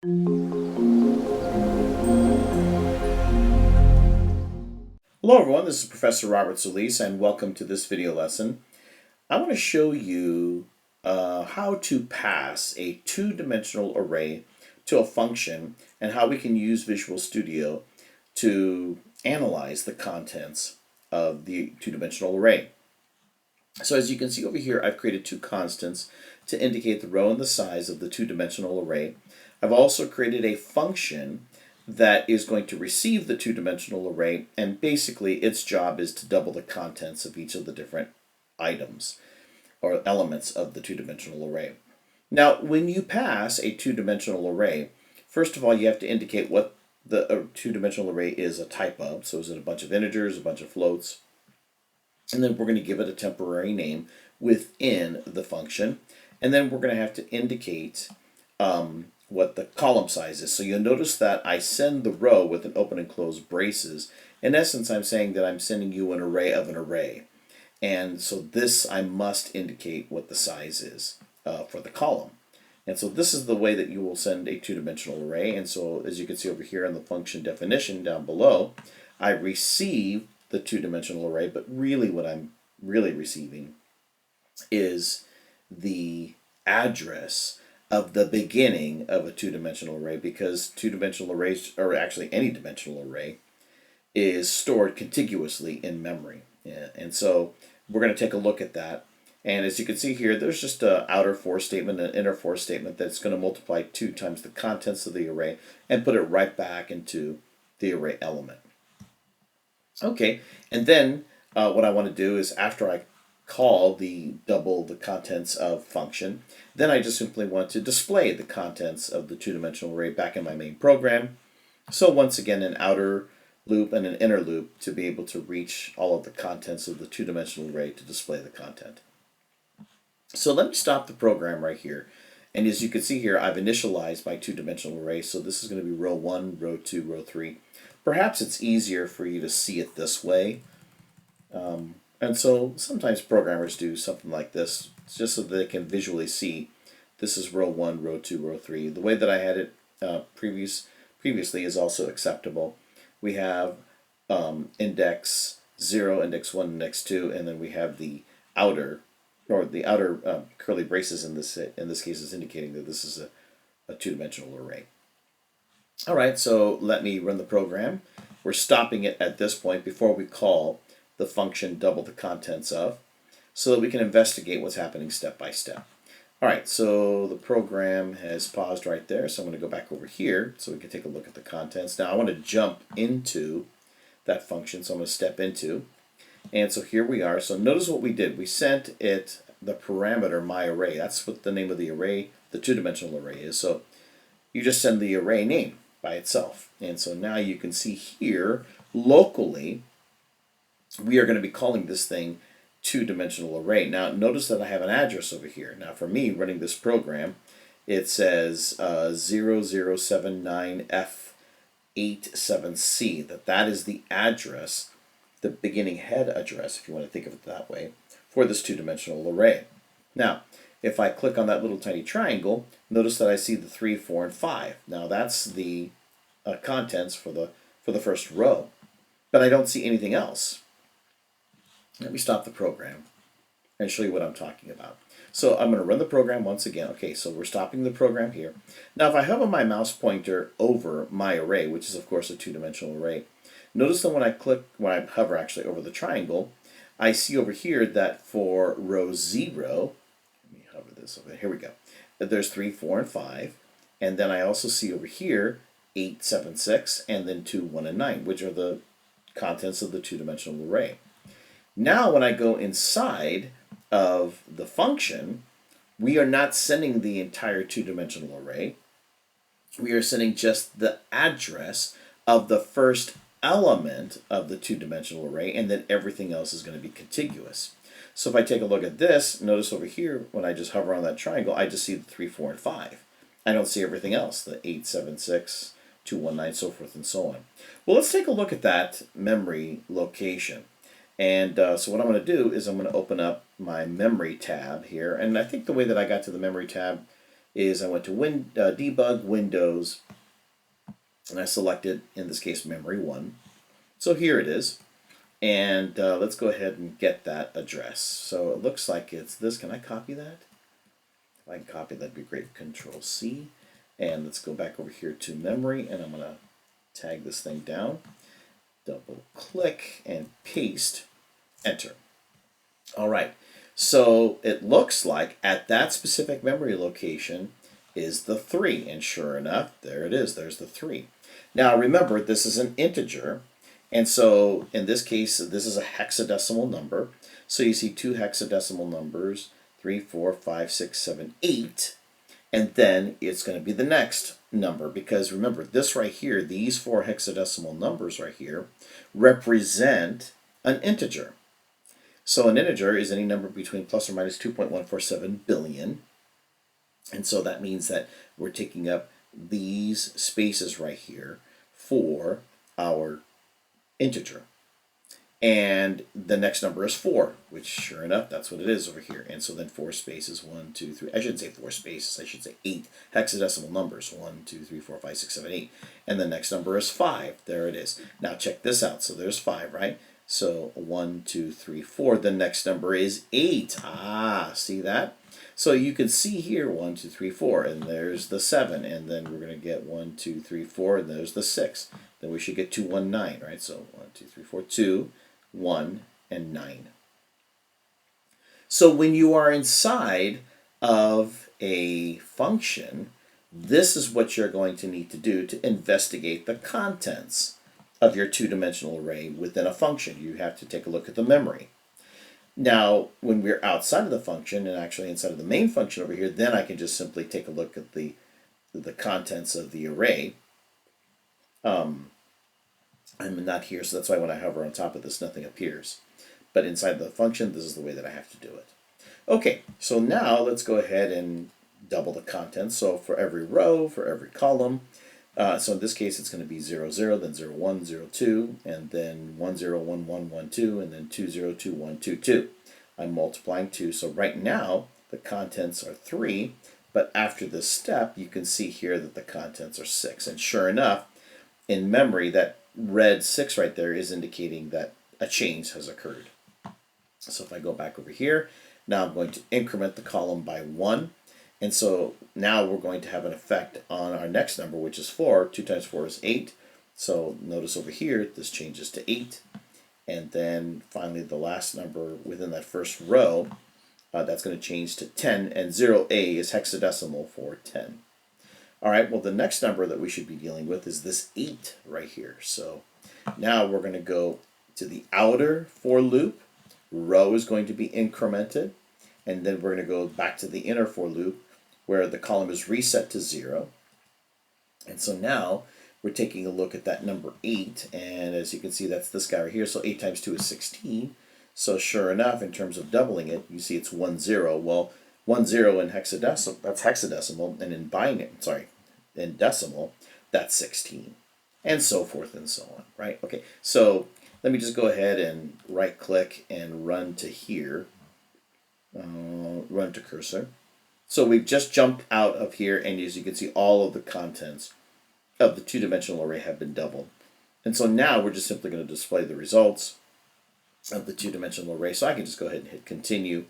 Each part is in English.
Hello everyone, this is Professor Robert Solis and welcome to this video lesson. I want to show you how to pass a two-dimensional array to a function and how we can use Visual Studio to analyze the contents of the two-dimensional array. So as you can see over here, I've created two constants to indicate the row and the size of the two-dimensional array. I've also created a function that is going to receive the two-dimensional array, and basically its job is to double the contents of each of the different items or elements of the two-dimensional array. Now, when you pass a two-dimensional array, first of all, you have to indicate what the two-dimensional array is a type of. So is it a bunch of integers, a bunch of floats? And then we're going to give it a temporary name within the function. And then we're going to have to indicate what the column size is. So you'll notice that I send the row with an open and close braces. In essence, I'm saying that I'm sending you an array of an array. And so this, I must indicate what the size is for the column. And so this is the way that you will send a two-dimensional array. And so as you can see over here in the function definition down below, I receive the two-dimensional array, but really what I'm really receiving is the address of the beginning of a two-dimensional array, because two-dimensional arrays, or actually any dimensional array, is stored contiguously in memory. Yeah, and so we're going to take a look at that. And as you can see here, there's just an outer for statement and an inner for statement that's going to multiply 2 times the contents of the array and put it right back into the array element. Okay, and then what I want to do is after I call the double the contents of function, then I just simply want to display the contents of the two-dimensional array back in my main program. So once again, an outer loop and an inner loop to be able to reach all of the contents of the two-dimensional array to display the content. So let me stop the program right here. And as you can see here, I've initialized my two-dimensional array. So this is going to be row 1, row 2, row 3. Perhaps it's easier for you to see it this way. And so sometimes programmers do something like this, just so they can visually see this is row 1, row 2, row 3. The way that I had it previously is also acceptable. We have index 0, index 1, index 2, and then we have the outer, curly braces in this case is indicating that this is a two-dimensional array. All right, so let me run the program. We're stopping it at this point before we call the function double the contents of, so that we can investigate what's happening step by step. All right, so the program has paused right there, so I'm going to go back over here so we can take a look at the contents. Now I want to jump into that function, so I'm going to step into, and so here we are. So notice what we did. We sent it the parameter myArray. That's what the name of the array, the two-dimensional array is. So you just send the array name by itself. And so now you can see here, locally, we are going to be calling this thing two-dimensional array. Now notice that I have an address over here. Now for me, running this program, it says 0079F87C, that is the address, the beginning head address, if you want to think of it that way, for this two-dimensional array. Now, if I click on that little tiny triangle, notice that I see the 3, 4, and 5. Now that's the contents for the first row, but I don't see anything else. Let me stop the program and show you what I'm talking about. So I'm going to run the program once again. Okay, so we're stopping the program here. Now if I hover my mouse pointer over my array, which is of course a two-dimensional array, notice that when I hover actually over the triangle, I see over here that for row 0, let me hover this over there, here we go, that there's 3, 4, and 5, and then I also see over here 8, 7, 6, and then 2, 1, and 9, which are the contents of the two-dimensional array. Now when I go inside of the function, we are not sending the entire two-dimensional array. We are sending just the address of the first element of the two-dimensional array, and then everything else is going to be contiguous. So if I take a look at this, notice over here, when I just hover on that triangle, I just see the 3, 4, and 5. I don't see everything else, the 8, 7, 6, 2, 1, 9, so forth and so on. Well, let's take a look at that memory location. And so what I'm going to do is I'm going to open up my memory tab here. And I think the way that I got to the memory tab is I went to debug Windows, and I selected, in this case, memory 1. So here it is. And let's go ahead and get that address. So it looks like it's this. Can I copy that? If I can copy, that'd be great. Control C. And let's go back over here to memory, and I'm going to tag this thing down. Double click and paste. Enter. All right. So it looks like at that specific memory location is the 3. And sure enough, there it is. There's the 3. Now remember, this is an integer. And so in this case, this is a hexadecimal number. So you see 2 hexadecimal numbers, 3, 4, 5, 6, 7, 8. And then it's going to be the next number, because remember, this right here, these 4 hexadecimal numbers right here, represent an integer. So an integer is any number between plus or minus 2.147 billion. And so that means that we're taking up these spaces right here for our integer. And the next number is 4, which sure enough, that's what it is over here. And so then 4 spaces, 1, 2, 3, I shouldn't say 4 spaces, I should say 8 hexadecimal numbers, 1, 2, 3, 4, 5, 6, 7, 8. And the next number is 5, there it is. Now check this out, so there's 5, right? So 1, 2, 3, 4, the next number is 8. Ah, see that? So you can see here 1, 2, 3, 4, and there's the 7, and then we're going to get 1, 2, 3, 4, and there's the 6. Then we should get 2, 1, 9, right? So 1, 2, 3, 4, 2, 1, and 9. So when you are inside of a function, this is what you're going to need to do to investigate the contents of your two-dimensional array within a function. You have to take a look at the memory. Now, when we're outside of the function, and actually inside of the main function over here, then I can just simply take a look at the contents of the array. I'm not here, so that's why when I hover on top of this, nothing appears. But inside the function, this is the way that I have to do it. Okay, so now let's go ahead and double the contents. So for every row, for every column, so in this case, it's going to be 0, 0, then 0, 1, 0, 2, and then 1, 0, 1, 1, 1, 2, and then 2, 0, 2, 1, 2, 2. I'm multiplying 2. So right now, the contents are 3, but after this step, you can see here that the contents are 6. And sure enough, in memory, that red 6 right there is indicating that a change has occurred. So if I go back over here, now I'm going to increment the column by 1. And so now we're going to have an effect on our next number, which is 4. 2 times 4 is 8. So notice over here, this changes to 8. And then finally the last number within that first row, that's going to change to 10. And 0a is hexadecimal for 10. All right, well, the next number that we should be dealing with is this 8 right here. So now we're going to go to the outer for loop. Row is going to be incremented. And then we're going to go back to the inner for loop, where the column is reset to 0. And so now we're taking a look at that number 8. And as you can see, that's this guy right here. So 8 times 2 is 16. So sure enough, in terms of doubling it, you see it's 1, 0. Well, 1, 0 in hexadecimal, that's hexadecimal, and in decimal, that's 16, and so forth and so on, right? Okay, so let me just go ahead and right-click and run to here, run to cursor. So we've just jumped out of here, and as you can see, all of the contents of the two-dimensional array have been doubled. And so now we're just simply going to display the results of the two-dimensional array. So I can just go ahead and hit continue,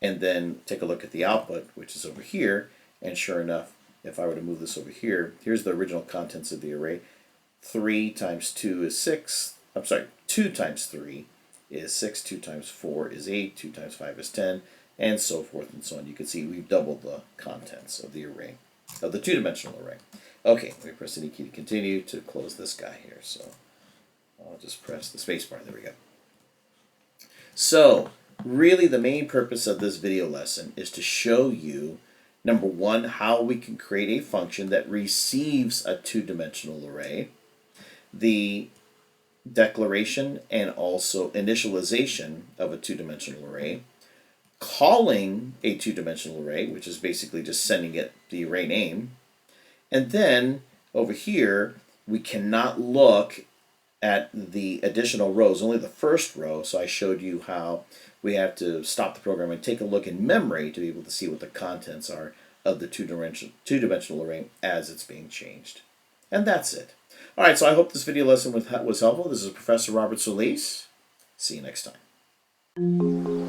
and then take a look at the output, which is over here. And sure enough, if I were to move this over here, here's the original contents of the array. 3 times 2 is 6. I'm sorry, 2 times 3 is 6. 2 times 4 is 8. 2 times 5 is 10, and so forth and so on. You can see we've doubled the contents of the array, of the two-dimensional array. Okay, let me press any key to continue to close this guy here. So I'll just press the space bar. There we go. So really, the main purpose of this video lesson is to show you, number one, how we can create a function that receives a two-dimensional array, the declaration and also initialization of a two-dimensional array, calling a two-dimensional array, which is basically just sending it the array name, and then over here, we cannot look at the additional rows, only the first row. So I showed you how we have to stop the program and take a look in memory to be able to see what the contents are of the two-dimensional array as it's being changed. And that's it. All right, so I hope this video lesson was helpful. This is Professor Robert Solis. See you next time.